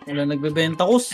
Wala nagbebenta kus.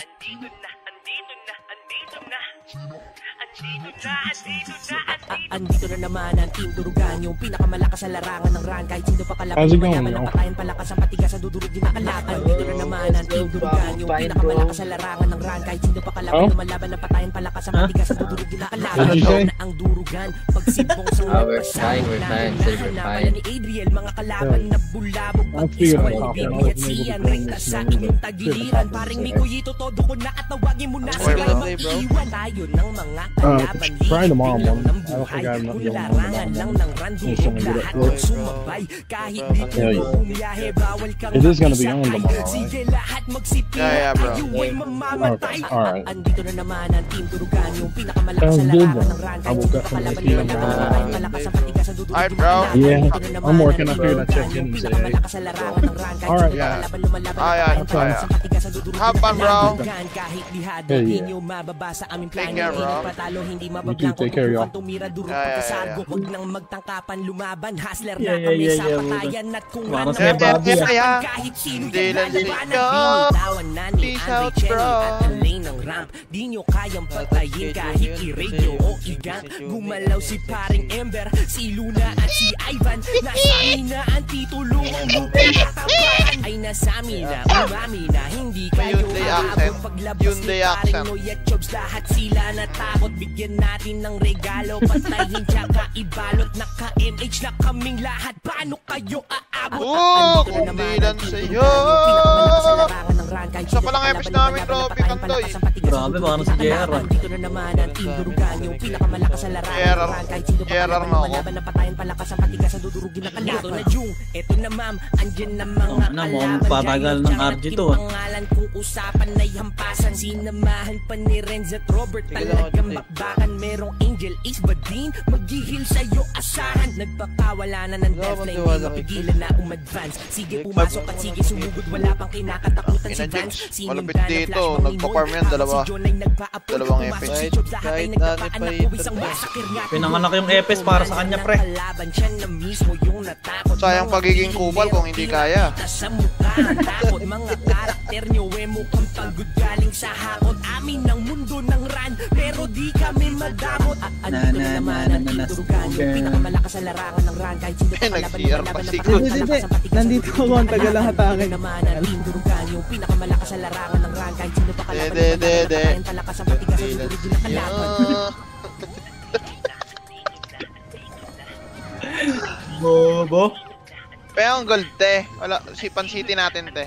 Andito na naman ang Team Durugan, yung pinakamalakas sa larangan ng run. Kahit sino pa kalaban, mayaman ang patayan, palakas ang patigas, ang dudurog din nakalaban. Andito na naman ang Team Durugan, yung pinakamalakas sa larangan ng run. Kahit sino pa kalaban, lumalaban ang patayan, palakas ang patigas, ang dudurog din nakalaban. Ito na ang Durugan, pagsibong sa umapasahan namin hanapan ni Adriel, mga kalaban na bulabog. Pag-iswal, baby at siyan, rekta sa inyong tagiliran. Paring may kuyito, todo ko na at tawagin mo na sila mag-iwan. Tayo ng mga kalaban, lilang ng buhay. Kung larangan lang ng random, lahat ng sumabay. Kahit dito bumiyahe, bawal kang makisakay. Sige lahat magsipin, tayo ay mamamatay. Andito na naman ang Team Durugan, yung pinakamalakas sa larangan ng run. Kahit sino pa kalaban, lumalaban ang malakas ang patigas, ang dudurog din nakalaban. Yeah, I'm working up here to check in and say, alright, yeah. Happen, bro. Take care, bro. You too, take care, y'all. Huwag nang magtangkapan, lumaban, hustler na kami sa patayan at kung ano kahit sino yan binitawan na ni Andre Chenny at ang lane ng ramp. Di nyo kayang patayin kahit i-radio o i-gang. Gumalaw si paring Ember, si Luna at si Ivan. Nasa amin na ang titulo ang lupang katapahan. Ay nasa amin na umami na hindi kayo aabot. Paglabas ni paring Noy at Chobs, lahat sila natakot. Bigyan natin ng regalo, patayin tsaka ibalot. Naka-MH na kaming lahat, paano kayo aabot? Kundi lang sa'yo. Isa palang epic namin, Trophy Kantoy. Grabe, parang si JR. Dito na naman ang Team Durugan, yung pinakamalakas sa larangan. Kahit sino pa kalaban, lumalaban ang patayan, palakas ang patigas, ang dudurugin na kalaban. Ito na Jung, ito na ma'am, andyan na mga kalaban. Patagal ng RG to. Pangalan kung usapan ay hampasan, sinamahan pa ni Renz at Robert. Talagang bakbakan, merong Angel Ace Badin, maghihil sa'yo asahan. Nagpakawala na ng deathline, di mapigilan na umadvance. Sige pumasok at sige sumugod, wala pang kinakatakutan si Vance. Malapit dito, nagpa-farm yan, dalawang epes. Kahit dami pa yun. Pinanganak yung epes para sa kanya, pre. Sayang pagiging kupal kung hindi kaya. Mga karakter nyo mukhang pagod galing sa hakot. Amin ang mundo ng run, pero di kami madamot. Andito na naman ang Team Durugan, yung pinakamalakas sa larangan ng run. Kahit sino pa kalaban, lumalaban ang patayan, nandito ako ang tagal ang hatangin. Naman ang Team Durugan, yung pinakamalakas sa larangan ng run. Kahit sino pa kalaban, lumalaban ang patayan, palakas ang patigas, ang dudurog din nakalaban. Bobo. Pero ang gold, te. Wala, Pan City natin, te.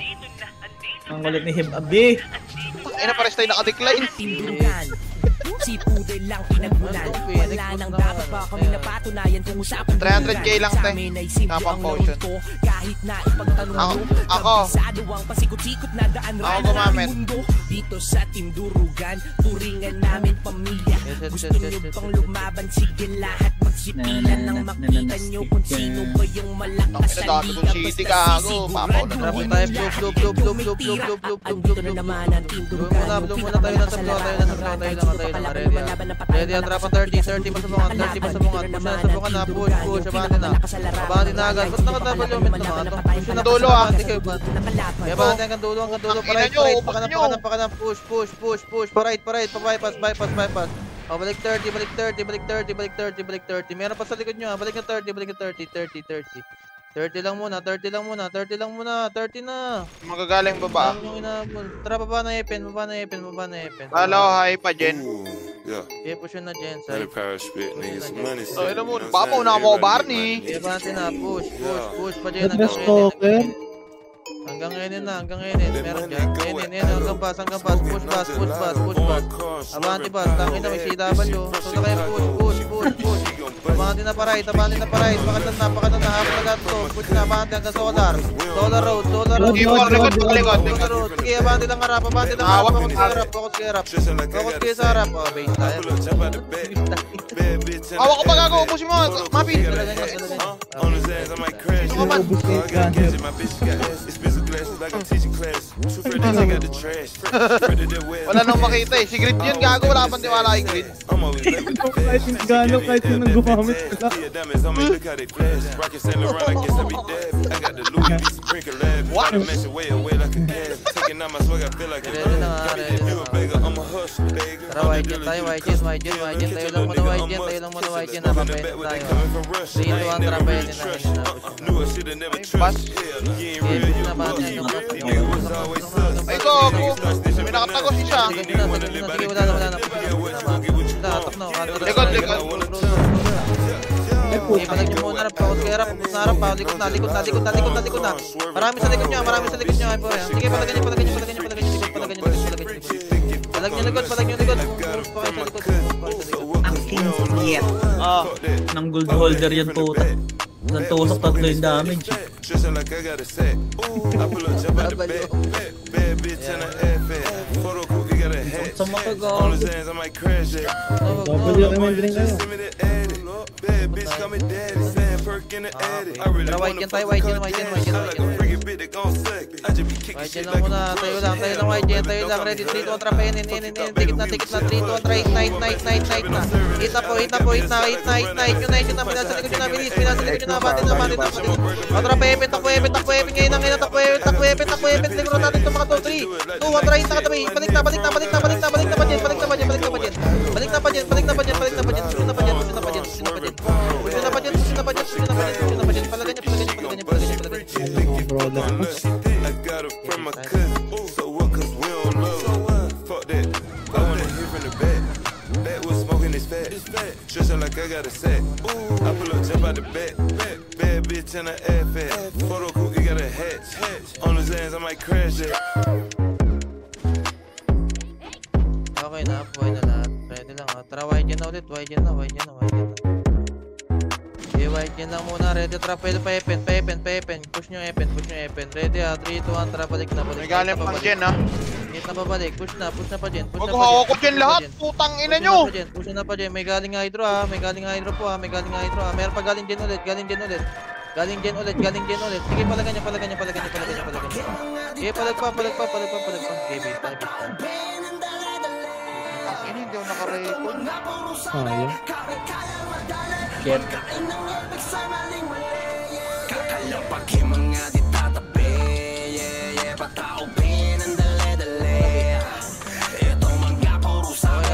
Ang kulit ni Hib-Abi. Ay na, pares tayo naka-decline. Team Durugan, si Pudel lang pinagmulan. Wala nang dapat pa kami napatunayan kung usapan 300k lang, te. Kapang potion. Kahit na ipagtanong mo, kabisado ang pasikot-sikot na daan gumamit. Dito sa Team Durugan, turingan namin pamilya. Gusto nyo pang lumaban, sige lahat magsipilan nang makita nyo kung sino ba yung malakas sa liga. Basta sisiguraduhin lahat andito na naman ang Team Durugan, yung pinakamalakas sa larangan ng run. Kahit sino pa kalaban, lumalaban ng patayan, ready ang trap 30 pasabungan, 30 pasabungan, pasabungan na, push, abante na. Abante na agad, ba't naka-double yung mid naman ito? Push na dulo ah. Kaya abante hanggang dulo, pa-right, pakanan, push, pa-right, pa-bypass. O, balik 30. Meron pa sa likod nyo ha, balik ng 30. 30 lang muna. 30 na. Magagaling baba. Tara, baba na Epen. Hello, hi pa, Jen. Okay, push yun na Jen. So, ina mo, papauna mo, Barney. Abante na, push pa Jen. Hanggang ngayon na. Meron dyan. Ngayon, hanggang pass. Push pass. Abante pass. Tangin na, may CW. So na kayo, push. Abante na pa-right. Pakatan na. Hapon agad to. Push na, abante hanggang Solar. Solar road. Likod. Sige, abante lang harap. Focus kayo sa harap. Oh, base tayo. Hawak ko pa gago. Push mo. Mapit. Wala nang makita eh. Si Grid yun, gago. Wala pang tiwala kay Grid. Kahit yung gano'n, kahit yung nang gumamit sila. What? Ready na nga, ready na nga. Tara, white gen tayo, white gen. Tayo lang muna white gen. Napapainin tayo. 3-2 ang trapainin na. Pass. Game na ba natin yung Ay, gogo. May nakatagos siya. Sige, wala na. Latok na. Likod. Palag nyo muna, pakot kaya harap, likod na. Marami sa likod nyo. Ay po, yan. Sige, palagan nyo. Palag nyo likod. Ang king ng gold holder yan po. Nang tusok 3 yung damage. Sa makagawa. W kami drink kayo. Tara, white gen tayo, white gen. White gen lang muna, tayo lang, white gen, ready, 3-2 ang trapain, tikit na, 3-2 ang try, ignite na. Hit na po, yun na, pinasa likod yun na, bilis, batin na. Takbo Epen, ngayon, takbo Epen, liguro natin itong mga 2-3, 2-1, try, nakatabi, balik na pa dyan, palagan niya. Brother. Tristan like I got a set. I pull up, jump out the bed. Bad bitch in the airfare. Photo cool, you got a hatch. On his hands, I might crash it. Okay na, buhay na lahat. Ready lang ha. Tara, white gen na ulit. White gen na. Okay, white gen lang muna. Ready, tara, pwede pa Epen. Push nyo Epen. Ready ha, 3-2-1, tara, balik na. May galing pang gen ha. Hit na pabalik. Push na pa gen. Mag-hawak ko gen lahat. Putang ina nyo. Push na pa gen. May galing hydro ha. May galing hydro. Meron pa galing gen ulit. Galing gen ulit. Sige, palagan niya. Sige, palag pa. Okay, base time. Hindi ako nakarecord. Sayang. Get.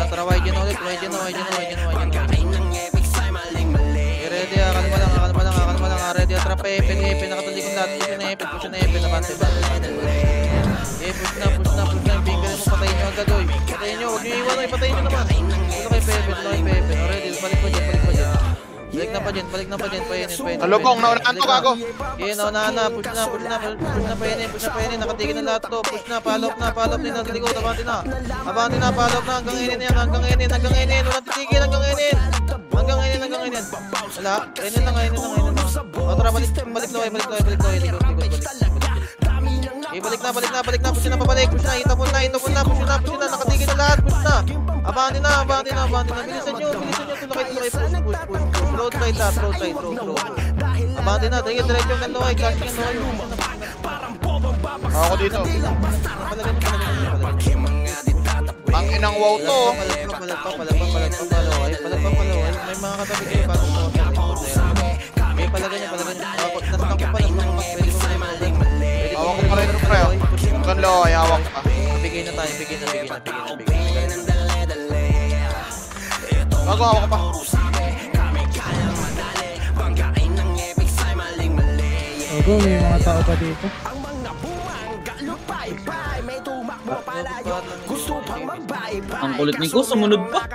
Tara, white gen ulit. Ready ha, kalma lang. Ready ha, trap Epen, nakatalikon lahat. Push na Epen, nabante. Push na, yung finger mo, patayin nyo agad, oy. Patayin nyo, huwag nyo iwan, oy, patayin nyo naman. Ito kay Pepe. Ready, balik pa dyan. Balik na pa dyan, painin. Nalubong, naunahan to, gago. Okay, naunahan na, push na, painin, nakatigil na lahat to. Push na, follow up din, nasa likod, abante na, follow up na, hanggang inin, walang titigil, hanggang inin. Wala, inin lang. O, tara, balik laway, likod. Balik na, push na pabalik, hitapon na, nakatigil na lahat, push na. Abante na, bilisan nyo, tulakay, push. Road side. Abante na, diretso ng laway, clashing ng laway. Ako dito. Ang inang wow to. Palag pa, palaway. May mga katabi kayo, parang sa may palagan niya. Nasakang ko pa, pwede mo na Hawak ko pa rin ito, pre. Hanggang laway, hawak pa. Bigay na tayo. Gago, hawak pa. Ogo, may mga tao pa dito. Ang kulit ni Ko, sumunod pa.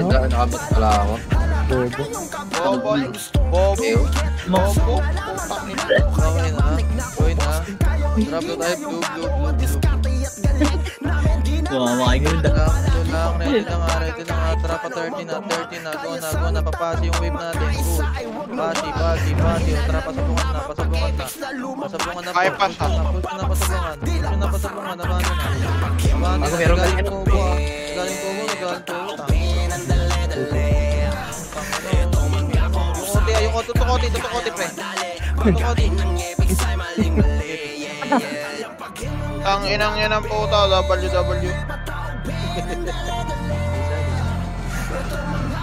Nakabit pala ako. Bobo. Putang ina. Okay na. Drop to tayo, blue. Mga ganda. Ready na nga, trapa 13 na, go na, papasi yung wave natin. Pasi, trapa sabungan na. Pasabungan na, Kaya pa siya. push na pasabungan, nabano na. Galing Kobo. Yung Tutukote, pre. Tutukote. Ang inang yan ang puta, WW.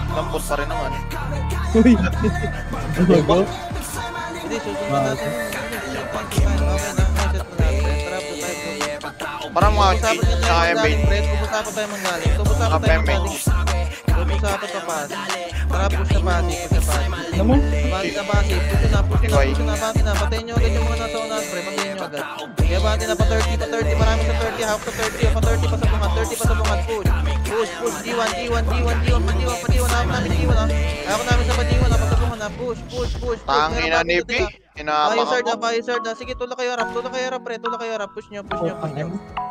Lampot pa rin naman. Uy. Ano ba? Hindi, susunod natin. Okay na, mindset na natin. Trap to type to. Parang mga cheat sa MBA. Tumusapat tayo manggaling. Tumusapat tayo manggaling. Tumusapat sa pass. Tara, push na pass. Ano mo? Bati na bati. Push na. Bati na. Patayin nyo agad yung mga nasa unahan, pre. Patayin nyo agad. Kaya bati na pa 30. Marami sa 30. Half sa 30. Pa 30 pa sa bungat. 30 pa sa bungat. Push. G1. Padiwan. Ako namin sa padiwan. Pasabungan na. Push. Tangina ni P. Inaabang ako. Payo sir. Sige, tulak kayo rap, pre. Push nyo.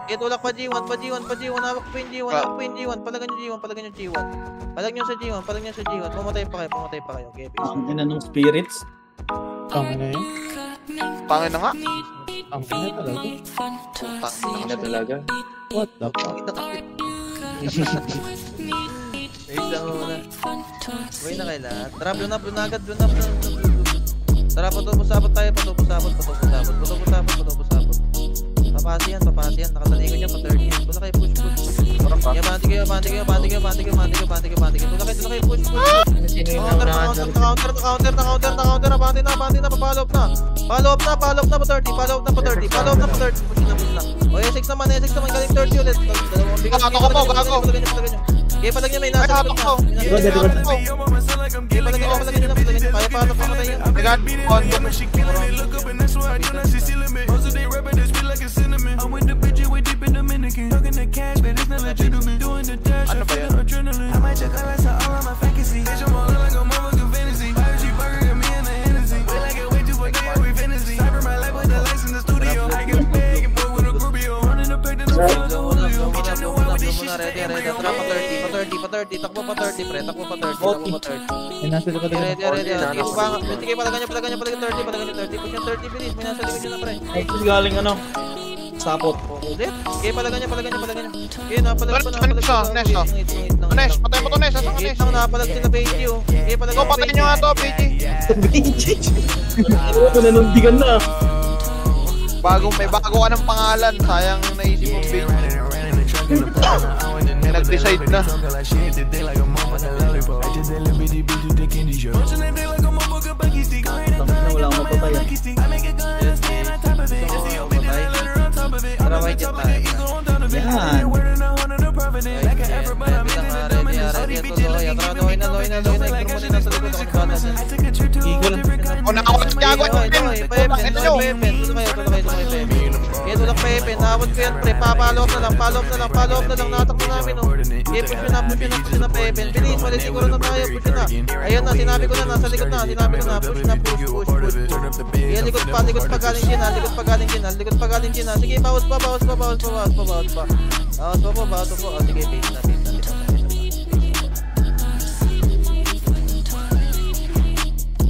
Kaya tulak pa G1. Hawak pa yung G1. Palagan nyo G1. Palag nyo sa G1. Pumatay pa kayo. Okay, peace. Ang ina nung spirits. Tama na yun. Pangin na nga. Tama na talaga. Tangina talaga. What the fuck? Wait lang muna. Wait na kayo lahat. Tara, blue na agad. Tara, patupos-sabot tayo. Papasi yan. Nakatalikod niya pa 30. Tula kayo, push. Kaya bandi kayo. Tula kayo, push. Counter. Bandi na. Follow up na pa 30. Push na. O, E6 naman. Galing 30 ulit. Gago. Kaya palag niya may nasa likod na. Kaya palag niya. Kaya paano pamatay yan? Agad. Ano ba yan? Ready. Pa 30. Takbo pa 30, pre. Ay, nasa likod na. Ready. Sige, palagan nyo 30. Push yung 30, bilis. May nasa likod nyo na, pre. Ay, galing ano. Sapot. Ulit. Okay, palagan nyo. Okay, napalag ko. Nes, patay mo to, Nes. Asan ka, Nes? Napalag sila BG, oh. Okay, palagan Ikaw, patay nyo nga to, PG. Ano, nanundigan na. May bago ka ng pangalan. Sayang naisip mong PG. Nag-decide na. Wala akong mapapaya. Tara, white jet tayo. Yan. O nakawat gago. Kaya tulak pa Epen, nawad ko yan pre, follow up na lang, natakbo namin oh. Kaya push na pa Epen, bilis, mali siguro na tayo, push na. Ayun na, sinabi ko na, nasa likod na, push. Kaya likod pa galing din ha, sige, bawas pa. Sige, base na.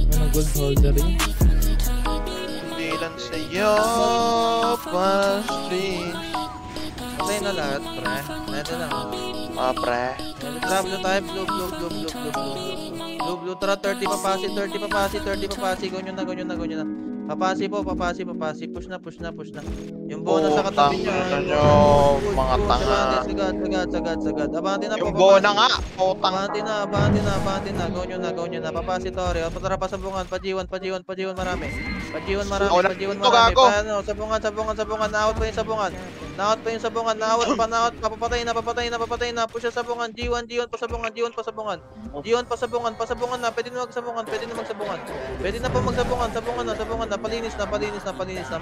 Ano, gold holder yun? Hindi lang sa'yo, pa-street. Patay na lahat, pre. Nete lang. Pre. Trap na tayo, blue. Tara, 30 papasi. Ganyan na. Papasi. Push na. Yung bona sa katabi niya. Mga tanga. Sagad. Abante na po. Yung bona nga. Abante na. Ganyan na. Papasi, Tori. Tara, pasabungan. Pajiwan, marami. Pajiwan. Paano, sabungan. Naawat pa yung sabungan. Naawat. Papatay na. Push sa sabungan. G1 pasabungan. Pasabungan na. Pwede na magsabungan. Pwede na po magsabungan. Sabungan na. Palinis na.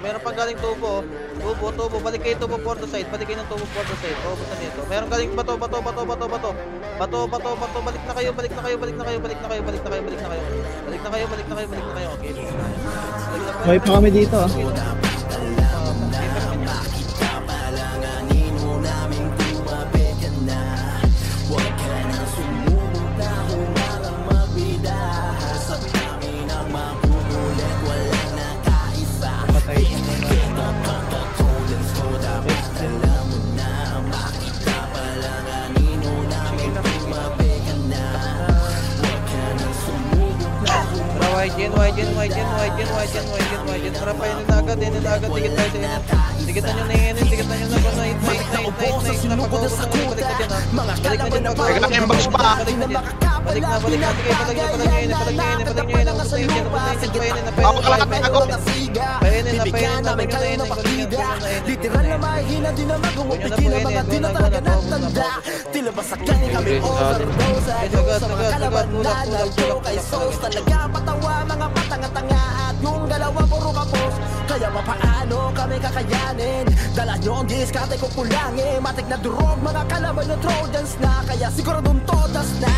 Meron pang galing tubo. Balik kayo tubo for the side. Balik kayo ng tubo for the side. Tubo na nito. Meron galing bato. Balik na kayo. Okay. May pa kami dito ah. Yan. Trapayan nila agad. Dikit tayo sa inyo. Dikitan nyo na yun. Dikitan nyo na. Night. Napag-ubos na kami. Balik na dyan ha. Balik na dyan. Balik na. Literal na mahihina din naman kung upitin ang mga di na talaga natanda. Tila ba sakyan kami overdose. Sa mga kalaban na nag-joke ay sauce. Talaga patawa mga patanga-tanga at yung galawa puro kapos. Kaya papaano kami kakayanin? Dala nyo ang diskarte ko kulangin. Matik na durog mga kalaban yung Trojans na. Kaya siguradong todas na.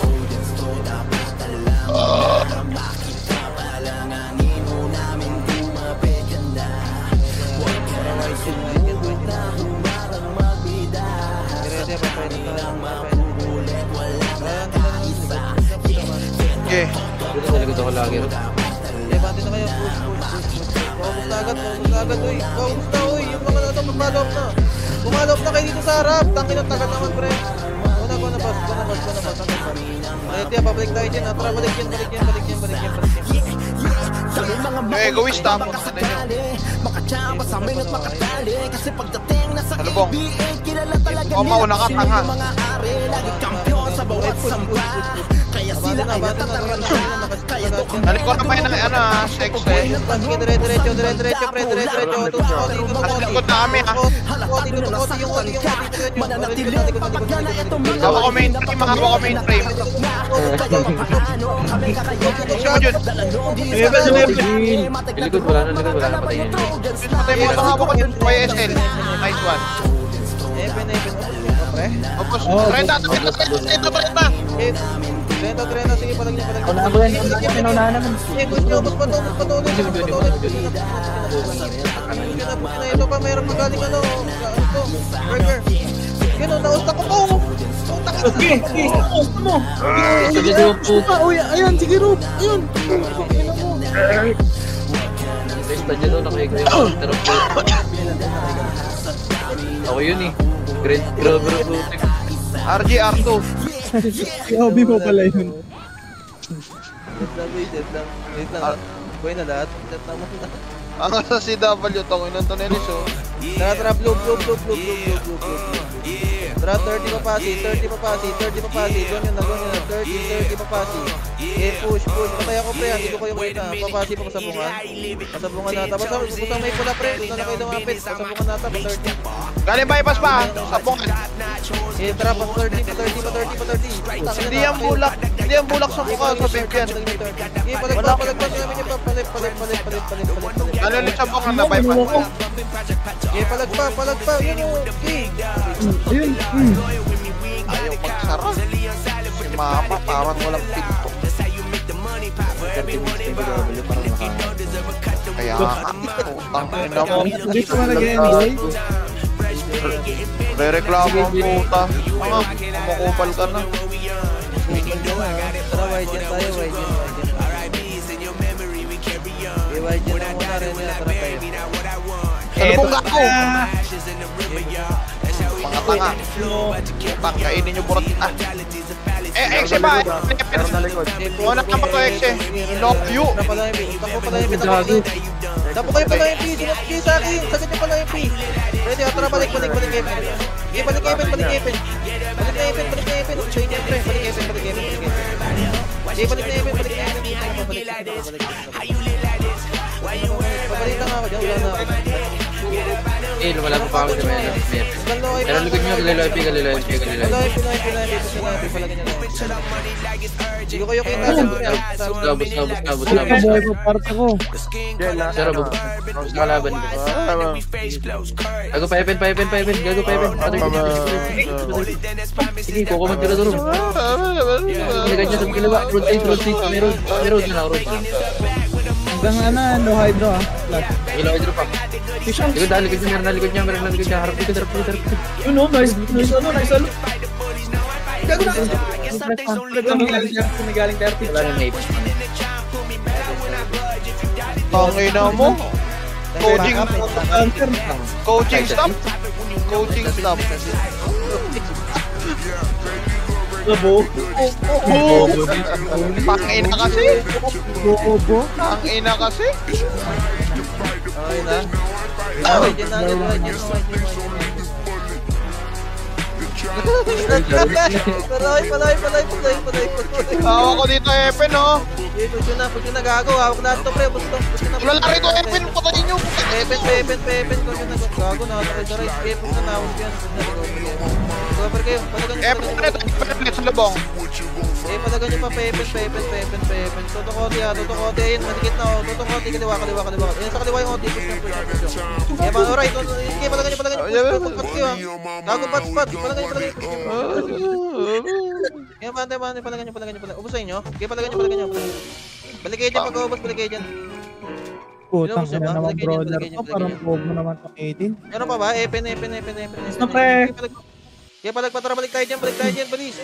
Trojans to dapat alam. Makita pa lang ang ino namin tumapit ka na. Huwag ka na sumugod na humarang magbida. Sasabi lang mapugulit, walang nakaisa. Okay. Nalagod ako lagi rin. Bati na kayo. Paubos na agad. Paubos na. Yung mga nato pumalop na. Pumalop na kayo dito sa harap. Tangin ang tagal naman, pre. Go na, boss. Ayun, tiya, pabalik tayo dyan. Tara, balik yan. Egoist tapos na nyo. Makachamba sa amin at makatali. Kasi pagdating na sa Salubong. KBA, kilala talaga O, mauna ka, tanga. mga are. Lagi kampiyon sa bawat samba. Kaya sila ay natataranta. Kaya doon Nalikot na pa yun ng sex eh. Dire-diretso, pre. Nalikot na kami ha. mananatili ang papagana itong mga Hawak ko main frame, hawak ko main frame. kaya paano kami kakayanin dala noong di sa Likod, wala na patay yan. Patay mo, hawak ko yung YSL. Nice one. Pre. Tapos, 30. Trenta, sige, palag niya. Ito pa, mayroon magaling burger. Gano'n, naustak ko po. Sige, mo. Uy, ayan, sige, Rob. Ayun. Resta dyan doon, nakahiga yung counter of ako yun eh. Grabber Bluetooth. RG R2. Hobby mo pala yun. Wait lang. Buhay na lahat. Ang sa CW, tangin ng Tonelis oh. Tara, blue. Tara, 30 papasi. Doon yun na, 30 papasi. Push. Patay ako, pre. Hindi ko kayo makita. Papasi pa pasabungan nata. Basta may pula, pre. Doon na kayo lumapit. Pasabungan nata, 30. Galing bypass pa, sabungan. Tara, pa 30. Hindi yan bulak sa mukha sa babe yan. Palag namin yung palit. Ano ulit sabungan na bypass? Palag pa. Yun yung king. Ayun. Ayaw magsara. Si Mama parang walang pinto. Kaya utang ina mo. Hindi ko na nag-enjoy. Re-reklamo ang puta. Mga kumukupal ka na. Tara, wide yan tayo. Wide yan na muna rin. Tara tayo. Salubong ka ako! Mga tanga. Utang kainin nyo burat. Exe ba? Wala ka pa to Exe. Love you. Dapo kayo pala yung P. Sinapki sa akin. Sagot nyo pala yung P. Ready, tara, balik Epen. Balik Epen. Balik Epen. Pabalik na ako dyan. Wala na ako. Lumalapit pa ako sa may pero likod nyo, kaliloy. Hindi ko kayo kita. Bus. Buhay pa part ako. Sara, bus sa kalaban ko. Gago pa Epen. Sige, kukumag ka na doon. Nagad niya sa kalawa. Road 8. May road na. Hanggang no hydro ah. Ilaw hydro pa. Likod niya. Meron na likod niya. Harap dito. Yun oh, nice ano. Gago na. Galing 30. Wala na nape. Tangina mo. Coaching stop. Labo. Pang-ina kasi. Bobo. Pang-ina kasi. Okay na. Okay, dyan na. Palay. Hawak ko dito, Epen, oh. Push yun na, gago. Hawak na ito, pre. Push na. Wala rito, Epen. Patayin nyo. Pepen. Push na. Gago, nakataray. Push na, nawag yan. Cover kayo. Palagan nyo. Epen, sa labong. Palagan nyo pa. Pepen. Tutukote ha. Ayun, manikit na. Tutukote. Kaliwa. Ayun, sa kaliwa yung OT. Push na. Alright. Okay, palagan nyo. Pagpat kayo ha. Gago, pat. Palagan nyo. Kaya bante, palagan nyo. Ubusin nyo. Okay, palagan nyo. Balik kayo dyan pag-ubos, balik kayo dyan. Putang ina naman brother ko. Parang bobo naman to 18. Meron pa ba? Epen. Basta pre. Kaya palagpatara, balik tayo dyan, bilis.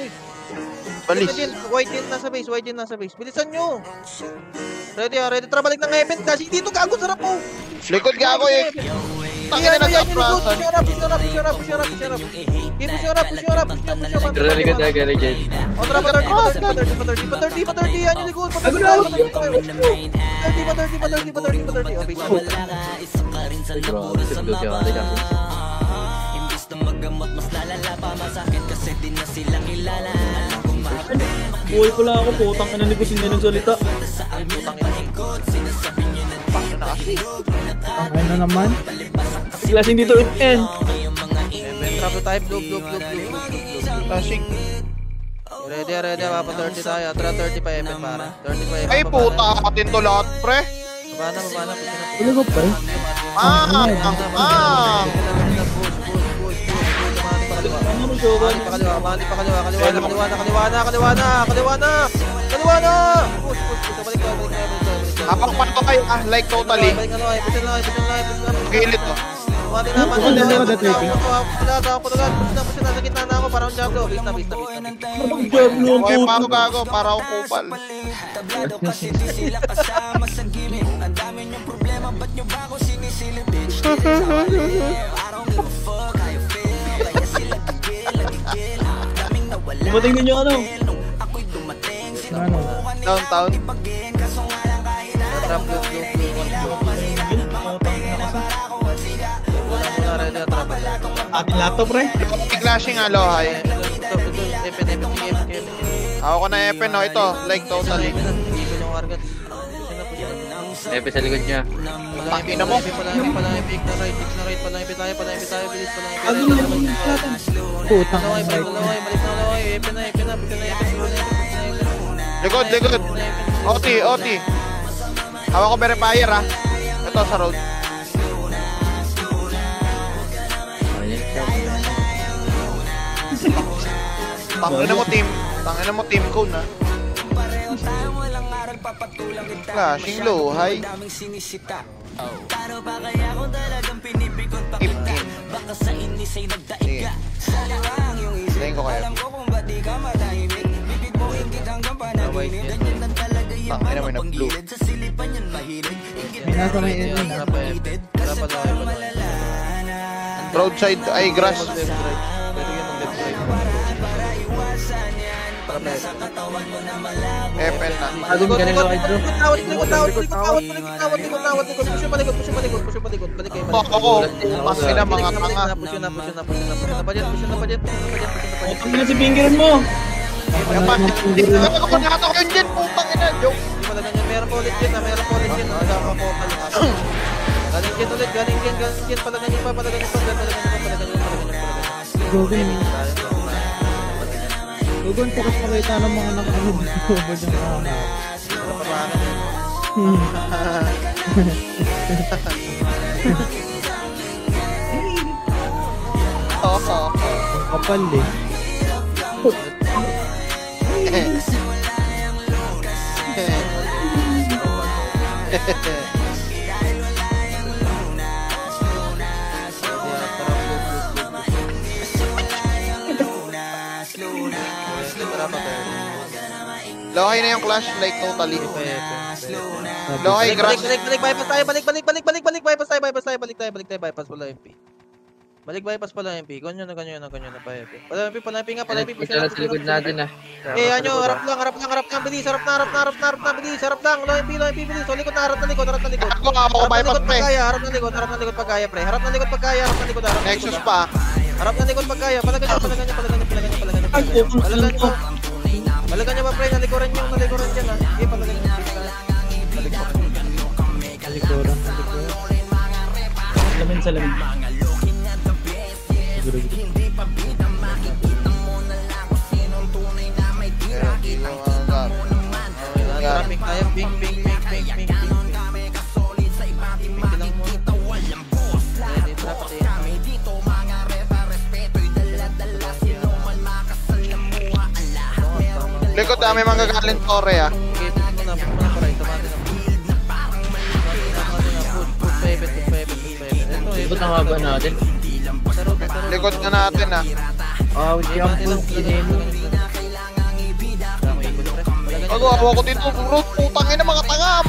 Balis. White din nasa base. Bilisan nyo. Ready. Tara, balik ng Epen. Kasi dito, gago, sarap po. Likod ka ako, eh. Tangina na sa prasan. Push your up. O, tara, pa 30. Yan yung likod. Pa 30. Buhay pala ako, putang ina ni Kusing na nagsalita. Ang ano naman. Klaseng dito, N. Trap to type, blue. Flashing. Ready, papa 30 tayo. Tara, 30 pa Epen, para. 30 pa Epen. Ay, puta. Atin to lahat, pre. Mabana. Tuloy ko pre. Balik pa kaliwa. Kaliwa na. Push. Balik. Apak pa to kayo, like totally. Balik na. Gilid to. Push na. Sa gitna na ako, parang Diablo. Base na. Okay, paano gago? Para akong kupal. Dumating din yung ano. Ano? Downtown. Trap, blue. Atin lahat to, pre. Clashing alohay. Epen. Ako ko na Epen, no? Ito, like totally. Epe sa likod niya. Pakina mo. Palang tayo, bilis. Putang Laway, ina. Epen na. Likod. OT. Hawak ko verifier, ah. Ito, sa road. Tangina mo, team cone, ah. Flashing low, high. 15. Sige. Tingin ko kayo. Tangina may nag-blue. May nasa may end. Roadside, ay grass. Epen na. Likod. Push yung palikod. Balik kayo. Ako, tangina mga tanga. Push yun na. Budget. Putang ina si fingerin mo. Hindi ako nato kayo dyan, putang ina. Joke. Meron pa ulit yun. Galing dyan ulit. Palagan nyo pa. Gugon ko kasi makita ng mga nakakalubog dyan na. Kapal eh. Lohay na yung clash, like totally. Lohay, grass. Balik bypass tayo. Balik bypass pala FP. Balik bypass pala MP. Ganyan na pa MP. Pala MP nga, pala MP. Ito lang sa likod natin ah. Eh, ano, harap lang, bilis, harap na, bilis, harap lang, low MP, bilis, so likod na, harap na likod. Ako bypass pre. Harap na likod pag kaya, pre. Harap na likod pag kaya. Nexus pa. Harap na likod pag kaya, palagan niya. Palagan niya ba, pre, nalikuran dyan, ha. Okay, palagan niya. Talikuran. Salamin. Trapping tayo, ping. Ping lang muna. Ready, trap tayo. Likod may manggagaling tore ah. Okay, push mo na para ito natin na. Push. Ikot ang haba natin. Likod na natin ah. Jump kinemo. Ako dito bro, putang ina mga tanga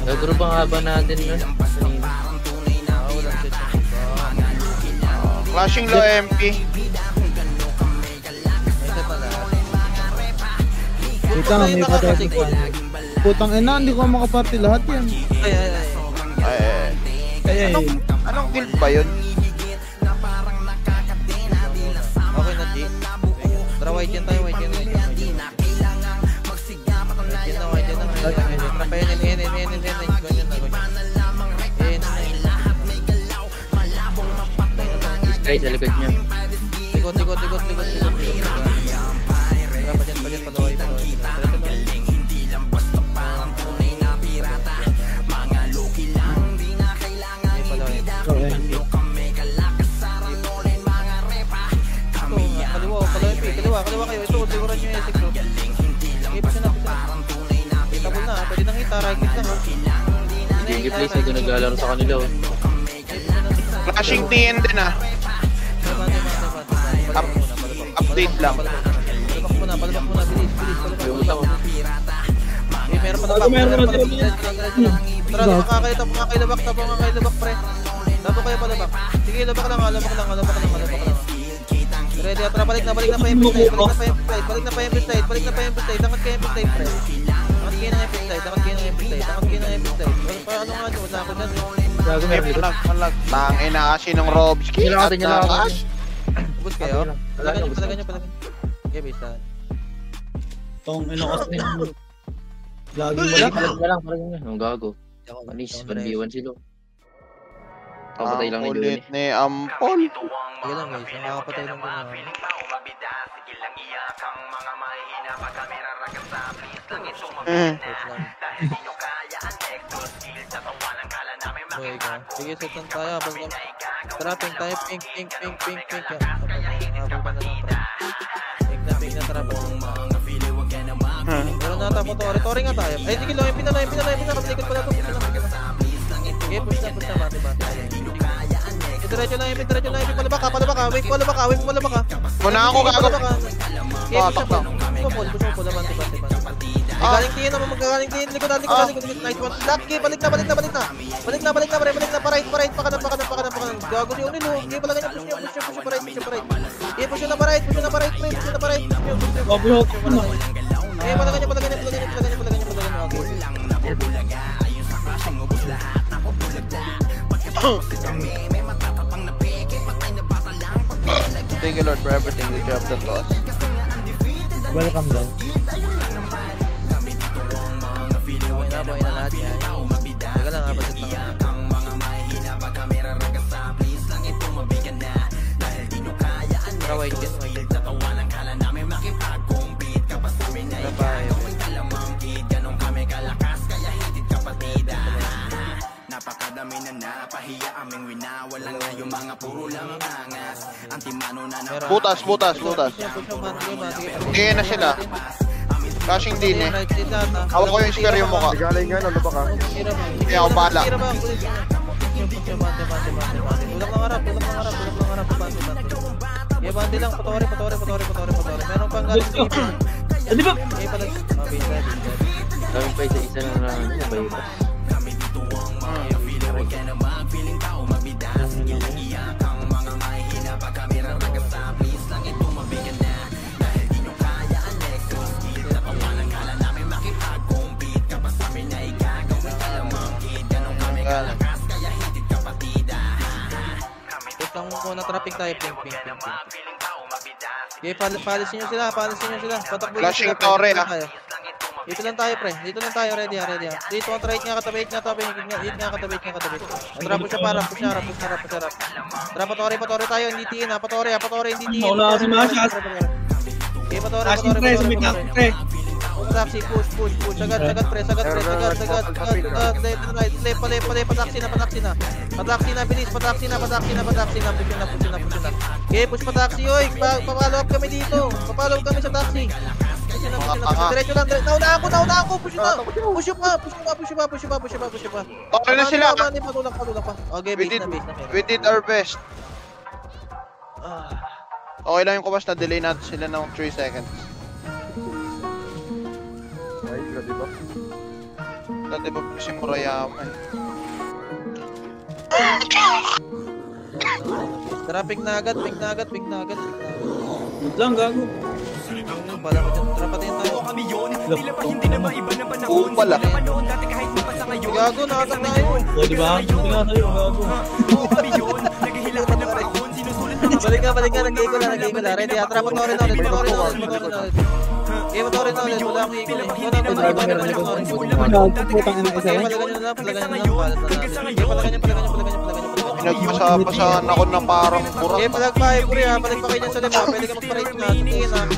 Gagro bang haba natin na? Flashing low MP. Wait lang, may patay pa. Putang ina, hindi ko makaparte lahat yan. Ay. Anong guild ba yun? Okay na, G. Tara, white yan tayo. White yan na. Trapayan, ganyan na. Sky sa likod niya. Likod. Tara, pajan, palaway. Kaliwa kayo. Ito, siguran nyo yung esik ko. Okay, push na. Hitable na, pwede nang hita. Right click lang, ha. Hindi place ay naglalaro sa kanila. Flashing TN din ah. Update lang. Palabak muna, bilis. Eh, meron pa na back. Tara, makakailabak, pre. Labo kayo palabak. Sige, labak lang. Ready, tara, balik na pa MP slide. Balik na pa MP slide. Dangat kayo MP slide, pre. Dangat kayo ng MP slide. Ano nga nyo, wala ako dyan. Gago meron dito. Tangin na kasi ng Robski at Nakash. Ubus kayo? Palagan nyo. Okay, bisa. Tong ino kasi lagi Wala lang. Ang gago. Manis, 1v1 sila. Kapatay lang ni Johnny. Ulit ni Ampol. Sige lang guys, nakakapatay lang din Sige, set lang tayo. Tara, ping tayo. Ping. Ping na, tara. Meron na tapo to. Retore nga tayo. Ay, sige, low MP na. Kaplikot pala ito. Sige, push na. Bate. Diretso lang, palabak ka. Wait, palabak ka. Muna ako gago. Okay, push na. Push na, bante. Galing tingin naman, magkagaling tingin. Likod. Nice one. Okay, balik na. Balik na, pa-right. Pa kanan. Gago ni Unil, oh. Okay, pala ganyan, push niya, pa-right. Okay, push na pa-right. Okay, pala ganyan. Thank you Lord for everything that you have done to us. Welcome daw. Boy na lahat yan. Teka lang, budget lang. Tara, white yan. Napakadami na napahiya aming winawala nga yung mga puro lang angas. Antimano na Butas. Hindi na sila. Flashing din eh. Hawak ko yung square yung mukha. Galing nga, lalo ba ka? Hindi ako bala. Ulak lang harap. Bante lang, patore. Meron pang galing dito. Di ba? Okay, pala. Bisa. Kami pa isa na bypass. Galang. Push lang muna traffic tayo, ping. Okay, palisin nyo sila. Patakbo nyo Flashing sila. Torre, ah. Dito lang tayo, pre. Dito lang tayo, ready. Dito, ang right nga, katabi. Trap po siya para, push na. Trap, patore tayo, hindi tiin, ha. Patore, hindi tiin. Wala kasi Mashas. Okay, patore. Taxi, push. Sagad, pre. Left, pataksi na. Pataksi na, bilis. Pataksi na. Push na. Okay, push pataksi, oy. Papalo up kami dito. Papalo up kami sa taxi. Diretso lang. Nauna ako. Push pa. Okay na sila. Patulak pa. Okay, base na. We did our best. Okay lang yung kumas na delay natin sila ng 3 seconds. Dati ba si Murayama eh. Traffic na agad. Wait lang, gago. Bala ko dyan. Trapatin tayo. Oo pala. Gago, nakatak na yun. O, diba? Hindi nga sa'yo, gago. Balik ka. Nag-gay ko na. Ready, atrapa to rin ulit. Okay, motorin na ulit. Wala akong ikot eh. Putang ina isa yan. Palagan nyo lang. Nagpasapasahan ako na parang burak. Okay, palag pa kayo dyan sa lima. Pwede ka mag-parade na. Tingin na.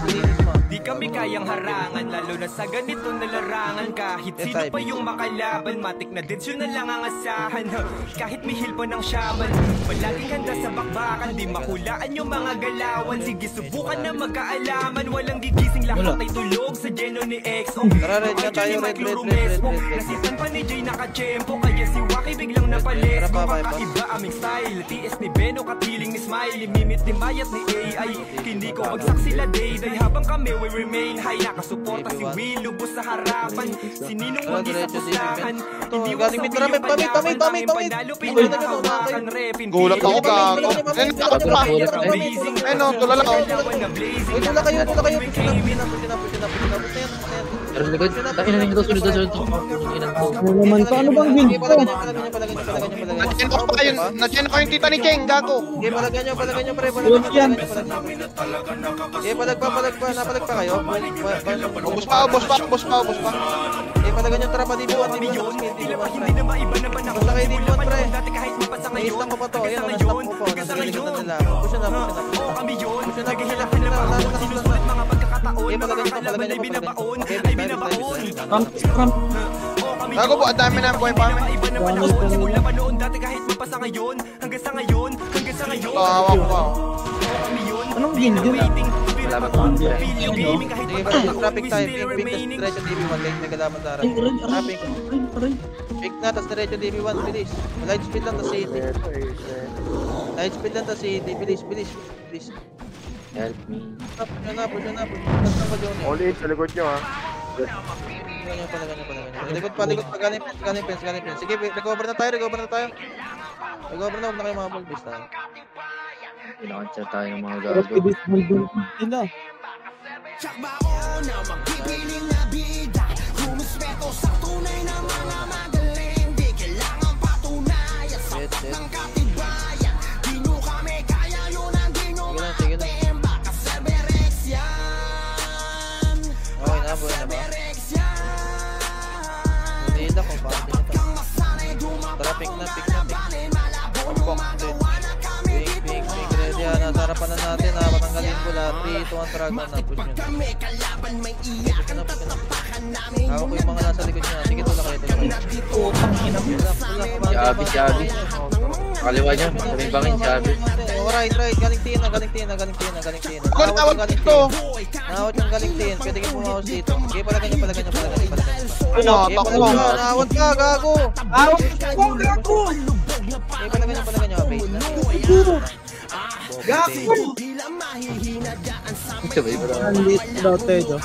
Di kami kayang harangan, lalo na sa ganito na larangan. Kahit sino pa yung makalaban, matik na din yun na lang ang asahan. Kahit mihil pa ng shaman, palaging handa sa bakbakan. Di makulaan yung mga galawan. Sige, subukan na magkaalaman. Walang gigising, lahat ay tulog sa geno ni EXO. Tara, red na tayo, red. Nasitan pa ni Jay nakachempo, kaya si Waki biglang napalesgo. Kakaiba aming style, TS ni Beno, katiling ni Smiley, mimit ni Mayat ni AI. Hindi ko bagsak sila day-day habang kami we remain high. Nakasuporta si Will, lubos sa harapan. Si Ninong wag isa pustahan. Hindi galing may tara, pamit. Gulat ako gago. Ano, tulala ako. Uy, tula kayo. Pero likod, takin na nito, sunod. Ano naman to? Ano bang build ko? Nandiyan ako yung tita ni Cheng, gago. Okay, palagyan nyo, pre. Okay, palag pa. Napalag pa kayo. Ubus pa. Okay, palagyan nyo, trapa, di buwan. Basta kayo di buwan, pre. Na-stop ko pa to. Ayan, na-stop ko po. Nasiligod na nila. Push na. Okay, palagyan nyo. Okay, Ram. Gago po, ang dami na ang buhay pa amin. Tawa ko. Anong build yun? Wala ba kung sige, traffic tayo. Pink, tas diretso DB1. Kahit nagalaman sa harap. Traffic. Pink na, tas diretso DB1. Bilis. Light speed lang, tas CD. Bilis. help me? Push na. Tas na pa, Johnny. All in, sa likod nyo ha. Likod pa. Galing fence. Sige, recover na tayo. Recover na, huwag na kayo mga ball base tayo. Kailangan siya tayo ng mga Pero gago. pibis build nila. Sige na. Okay na, buhay na ba? Hindi ko ba? Tara, pick na. Pink. Ready ha, nasa harapan na natin ha. Patanggalin ko lahat. 3, 2, 1, track na. Push nyo. Hawak ko yung mga nasa likod nyo. Sige, tulak kayo. Si Abby. Kaliwa niya, kaming bangin si Abby. Right. Galing tiin na. Tawag dito. Nawat yung galing tiin. Pwede kayo pumawas dito. Okay, palagan nyo. Ano, takbo. Nawat ka, gago. Okay, palagan nyo. Base na. Gago! Sabay ba lang? Ang lit daw, Tejo.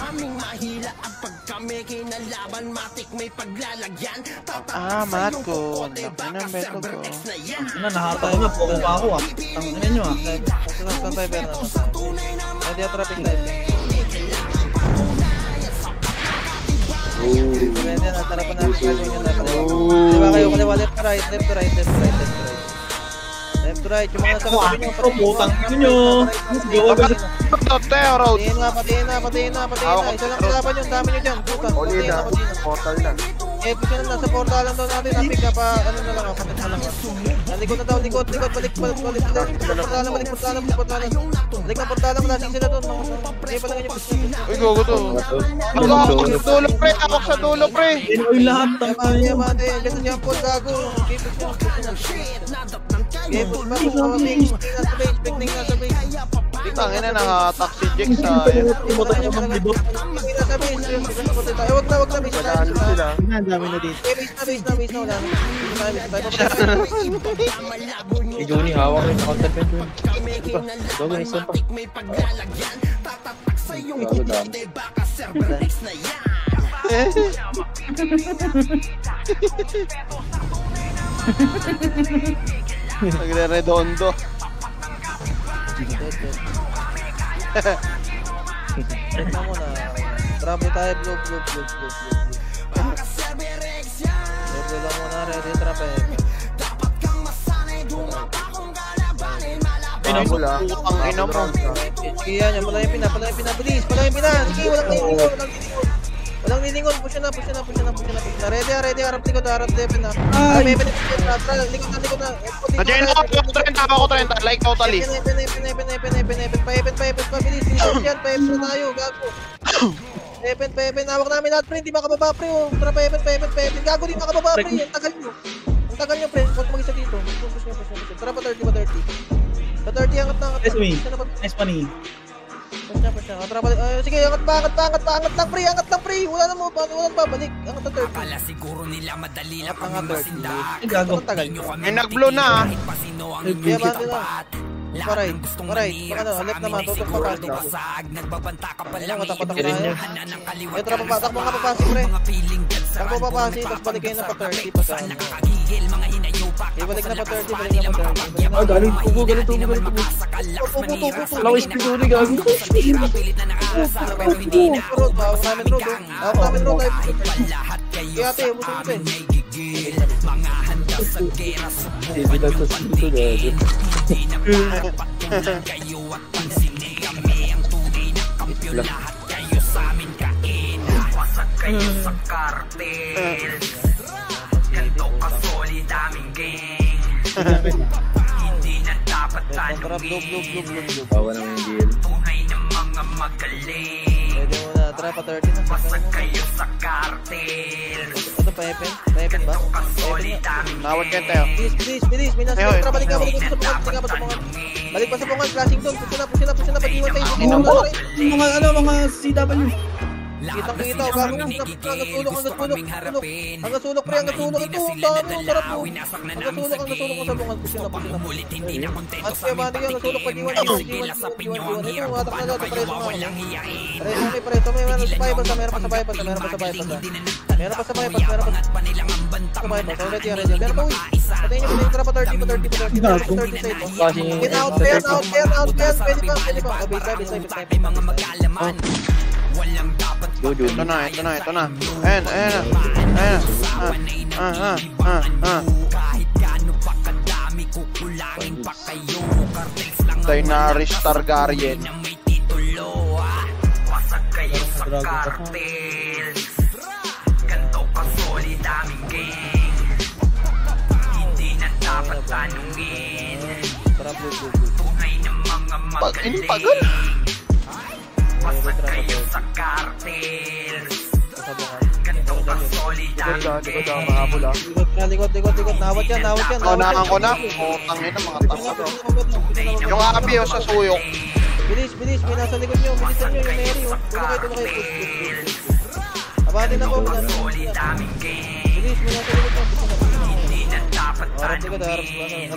Marco. Laki ng beto ko. Nahatay na, poko pa ako ah. Tangin nyo ah. Saan tayo, Bernard? Ready, traffic light. Depende yan, natara pa natin gagawin yan dapat. Diba kayo, kaliwa, left to right, left to right, left to right, left to right. Left to right, yung mga nasa kasabi nyo. Putang nyo. Patiin na. Isa lang kalaban yun, dami nyo dyan. Putang, patiin na. Portal na. Eh, gusto nyo nasa portalan daw natin, napig na pa, ano na lang, kapit na lang. Likod na daw, likod, balik. Portalan. Balik na portalan, malasing sila doon. Hindi pa lang yung gusto. Uy, gogo to. Awak sa dulo, pre. Pinoy lahat ng Yamate, dyan sa jump gago. Gipos ba? Nasa base, picnic nasa base. Tangin na, naka-attack si Jex sa... Imutan niya mga libot. Nasa base, wag na base. Ang dami na dito. Base na, wala na. Si Johnny, hawak rin sa counterfeit yun. Dogo, isang pa. Gago dami. Nagre-redondo. Tignan mo na. Trap tayo, blue. Level lang muna, ready, trap eh. Ang ina mo. Sige yan, pala yung pina, bilis, sige, walang lilingon, push na, ready, harap likod na. May likod na. Nandiyan ako 30, like totally. Paipin, bilis yan, paipin na tayo, gago. Paipin, hawak namin lahat, pre, hindi makababa, pre, oh. Tara, paipin, gago, di makababa, pre, ang tagal nyo, pre, huwag mag-isa dito. Push nyo. Tara, pa 30. Sa 30, angat na. Nice money. Push na. Sige, angat lang, pre. Wala na babalik. Angat na 30. Akala siguro nila madali lang Angat na 30. Gago. May nag-blow na, Paray. Baka na, left naman, tutok papasok. Nagbabanta ka pa lang. Takbo nga papasok, pre. Takbo papasok, tapos balik kayo na pa 30. Ibalik na pa 30. Galing tubo. Lawis ko doon, gago. Hawak namin road. Kaya ate, umusok ito eh. Mga handa sa gera, Hindi na sa sito, gago. hindi na mapatulan kayo at pansinin kami ang tunay na kampyo. Lahat kayo sa amin wasag kayo sa kartel. Ganto ka solid aming gang. Hindi na dapat tanungin. Bawa naman yung deal. Tunay na mga magaling. Pwede mo na, try pa 30 na. Wasag kayo sa kartel. Ito, paipin ba? nawag kayo tayo. Bilis. May nasa kontra, balik ka sa bungan. Balik pa sa bungan, flashing doon. Push na, pag-iwan tayo. Mga CW. Kita, bago ang sulok, pre, ito. Dami, ang sarap po. Ang sulok sa bungan. Push na. At kaya ba, ang sulok, pag-iwan. Ito, atak na dapat, preso mo. Preso, may meron pa sa bypass. Meron pa sa bypass. Ready. Meron pa, uy. Patayin nyo, tara pa 30 sa ito. Get out. Pwede pa. Base. Walang dapat Ito na. Ayan. kahit gaano pa kadami kukulangin pa kayo. Cartels lang Tayo na Targaryen. na may titulo. Wasag kayo sa cartel. Ganto ka solid aming gang. Hindi na dapat tanungin. Tunay na mga magaling. Wasag kayo sa cartel. Ganto ka solid aming gang. Likod. Nawat yan. Naunahan ko na. Tangin na mga tanga. Yung abi sa suyok. Bilis. May nasa likod nyo. Bilisan nyo yung Mary. Tulo kayo. Abati na po. Solid aming gang. Bilis, may nasa likod nyo. Hindi na dapat Harap likod. tanungin.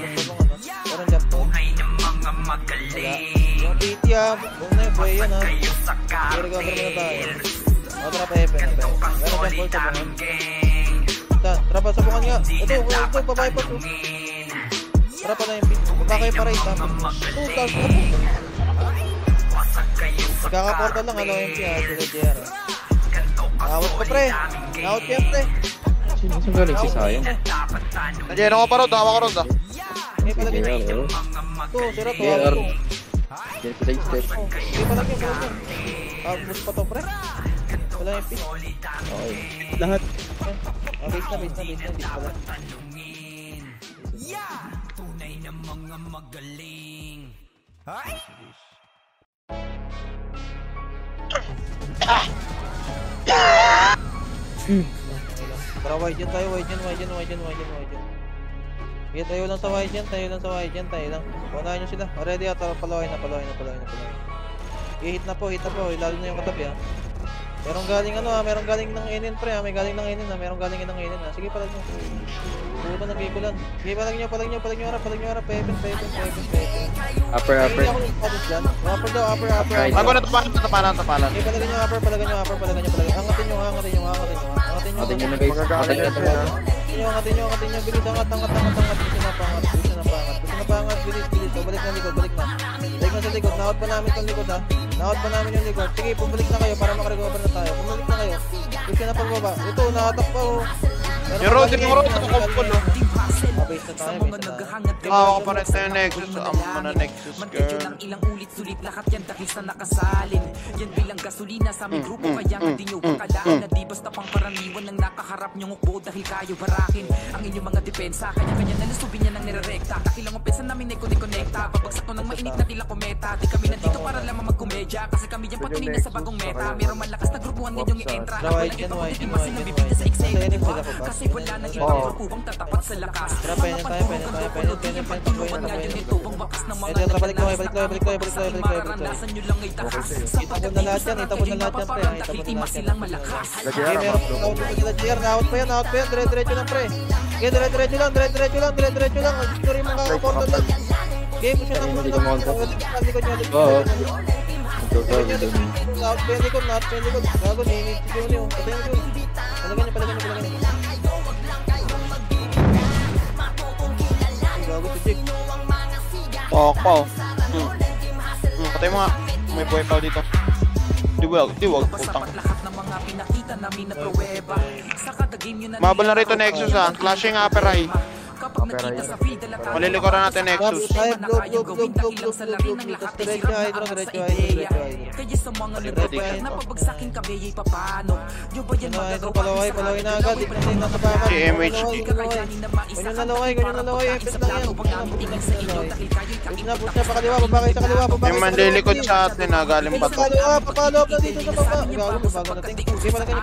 Parang jump po. Tunay na mga magaling. Yung PT buong na yung boy yan ha. Kayo sa I-recover mo na tayo. cartel. Tara pa Epe. Ganto ka Meron solid jump po sa bungan. aming gang. Tara pa sa bungan nga. Hindi Ito, na dapat babae pa to. tanungin. Tara pa na yung PT. Baba kayo para ito. Wasag kayo sa Kakaportal lang, MP ha. Sila JR. Ganto ka Out ka pre. Out yan pre. Sino galing si Sayang? Nandiyan ako pa ron, hawa ko ron da. Sige palagay nyo. Ito, sira to. KR. Yan sa side step. Sige palagay nyo. Boost pa to pre. Wala yung pick. Okay. Lahat. Base na. Base pala. Tunay na mga magaling. Ay! Tara wide yan tayo, wide yan. Sige, tayo lang sa wide yan. Punahin nyo sila. Already tara, palaway na. I-hit na po, lalo na yung katabi ha. Merong galing ng NN pre ha, may galing ng NN ha, Sige, palag nyo. Puta ng gikulan. Sige, palag nyo harap, pepen. Upper. Hindi ako nagpalit dyan. Upper daw. Bago na tapalan. Sige, palagan nyo upper. Angatin nyo. Atin nyo na guys. Atin nyo. Angatin nyo. Bilis, angat. Gusto na pangat. Bilis. O, balik na. Balik na sa likod. Naot pa namin yung likod. Sige, pumalik na kayo para makarecover na tayo. Gusto na pagbaba. Ito, nahatak pa o. Yung road, nakakupol o. Base na tayo. Hawa ko pa rin tayo Nexus. Ang Nexus girl. Lang ilang ulit sulit lahat yan dahil sa nakasalin. Yan bilang gasolina sa aming grupo kaya nga di nyo pagkalaan na di basta pang paraniwan ng nakaharap nyong ukbo dahil kayo barakin ang inyong mga depensa. Kanya-kanya nalusubin niya ng nirerekta. Dakilang umpensa namin ay konekta. Pabagsak ko ng mainit na tila kometa. Di kami nandito para lamang magkomedya kasi kami yan patunay na sa bagong meta. Merong malakas na grupuhan ngayong i-entra. At walang iba kundi masin ang bibigyan sa eksena. Kasi wala nang ibang grupong tatapat sa lakas. Pene tayo. Balik tayo. Itapon na lahat yan pre. Naot pa yan. Dire-diretso lang pre. Okay, dire-diretso lang. Gusto rin mga kaportal lang. Okay, push na muna. Likod nyo. Naot pa yan likod. Gago, ninit nyo. Palagan nyo. Gago si Jake. Pok pa o. Patay mo nga. May buhay pa dito. Di wag. Putang. Mabal na rito Nexus ha. Flashing upper high. Malilikuran natin Nexus. Palaway na agad. Si MHG. Ganyan na laway. Epes lang yan. Push na pakaliwa. Baba kayo sa kaliwa. Yung manlilikod sa atin ha. Galing pa to. Papalo up na dito sa baba. Gago, bago natin. Okay, palagay.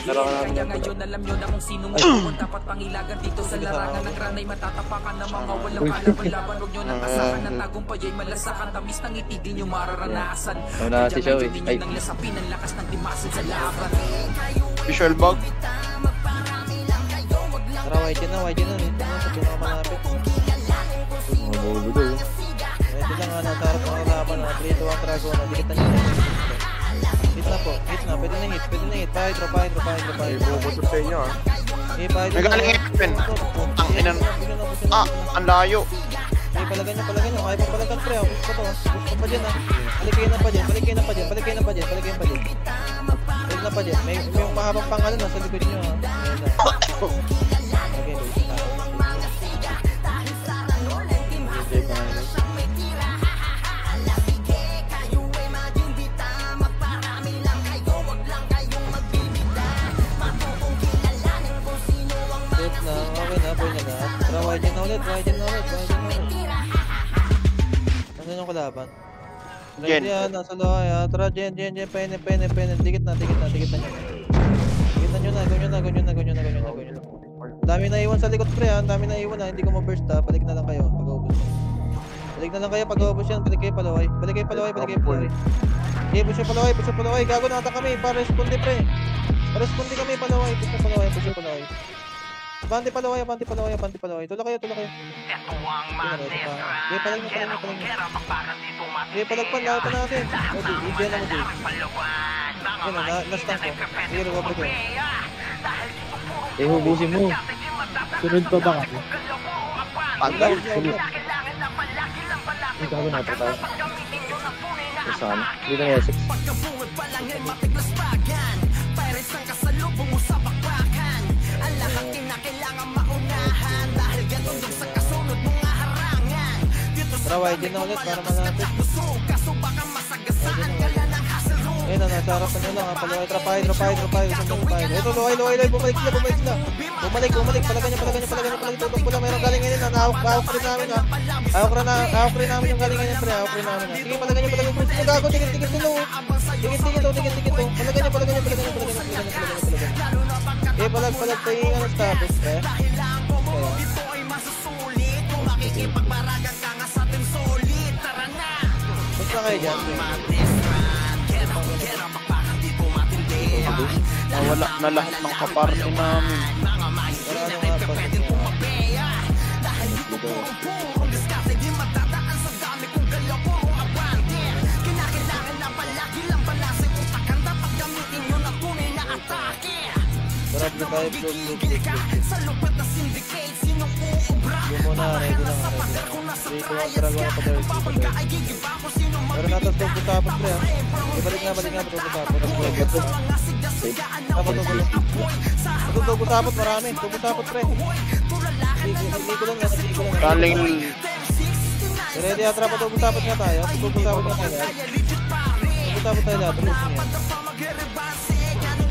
Kaya ngayon alam nyo na kung sinong dapat pangilagan dito sa larangan ng ranay matatapakan ng mga walang kalaban-laban. Huwag nyo nang kasakan ng tagumpay ay malasakan. Tamis ng ngiti di nyo mararanasan. Wala si Shaw eh. Ay. Nang lasapin ang lakas ng dimasin sa laban. Visual bug. Tara, wide yan na. Sa pinakamalapit. Mabubudo. Ready lang nga, nasa harap ng kalaban. 3-2 ang Dragon. Dikit na nyo. Hit na po. Pwede na hit. Pa-hydro. Bubuto sa inyo ah. May galing Epen. Ang inan. Ang layo. Palagan nyo. Kaya pa palagan pre. Push pa dyan ha. Balik na pa dyan. Balik na pa dyan. May yung mahabang pangalan nasa likod nyo ha. Okay na, boy na lahat. Tara, wide yan na ulit. Nasaan yung kalaban? Jen. Nasa lohay ha. Tara, Jen. Pene. Dikit na nyo. Ganyan na. Dami na iwan sa likod pre ha. Hindi ko ma-burst ha. Balik na lang kayo pag-ubos yan. Balik kayo palaway. Okay, push yung palaway. Gago na ata kami. Pa-responde pre. Pa-responde kami palaway. Push yung palaway. Abante palaway. Tula kayo. Okay, palag nyo. Okay, palagpan. Lahat pa natin. Okay, i-gen na mo dito. Yan na, last tank ko. Sige, recover ko. Hubusin mo. Sunod pa ba kasi? Pagdal. Ang gago na tayo. Saan? Dito na Essex. Tara, YG na ulit para malapit. Ayun na, nasa harapan nyo lang ha. Paluhay, drop high. Ito, luhay. Bumalik sila. Bumalik. Palagan nyo. Tutok po lang. Mayroong galingan yun ha. Hawak rin namin ha. Hawak rin namin yung galingan yun, pre. Hawak rin namin ha. Sige, palagan nyo. Sige, gago. Tigil sila. Tigil to. Palagan nyo. Eh, palag. Tayo nga na-status, pre. Basta kayo dyan, pre. Nawala na lahat ng kaparty namin. Sarap na tayo, vlog. Yung muna, ready lang. 3, 2, 1, tara, gawa pa tayo. Pero natas doon po tapos, pre. Balik na, doon po tapos. Doon po tapos, marami. Doon po tapos, pre. Hindi ko lang. Kaling... Ready, atrapa, doon po tapos nga tayo. Doon po tapos nga tayo. Doon po tapos tayo lahat.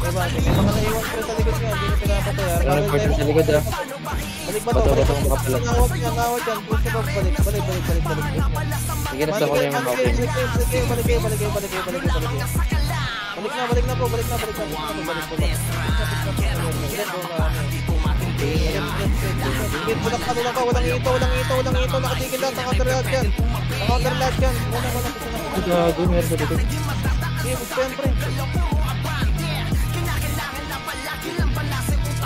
Diba, may mga naiwan pre sa likod nga. Hindi na pinapatay. Sa likod ah. Balik ba to? Nawag yan. Gusto ba balik? Sige, nasa ko na yung mga Balik na po. Bulak ano lang pa, walang ito. Nakatigil lang, naka-counter yan. gago, meron sa likod. Sige, siyempre.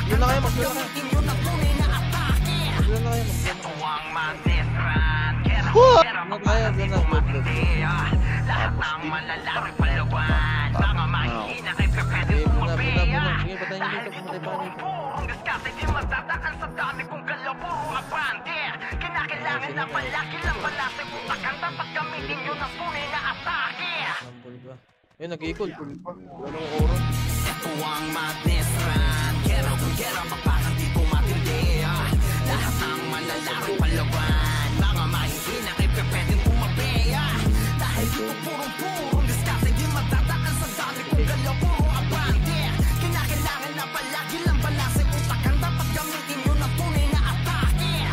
Yun na kayo, mag-yun na kayo. Yun, nag-equal. Walang oro. Tuwang madness run. Kera maparang di ko matindi. Lahat ng malalaki palawan. Mga mahihina kay pwedeng tumabi. Dahil dito purong diskarte. Di matatakan sa dami kong galaw. Puro abante. Kinakailangan na palagi lang balase. Utakan dapat gamitin nyo ng tunay na atake.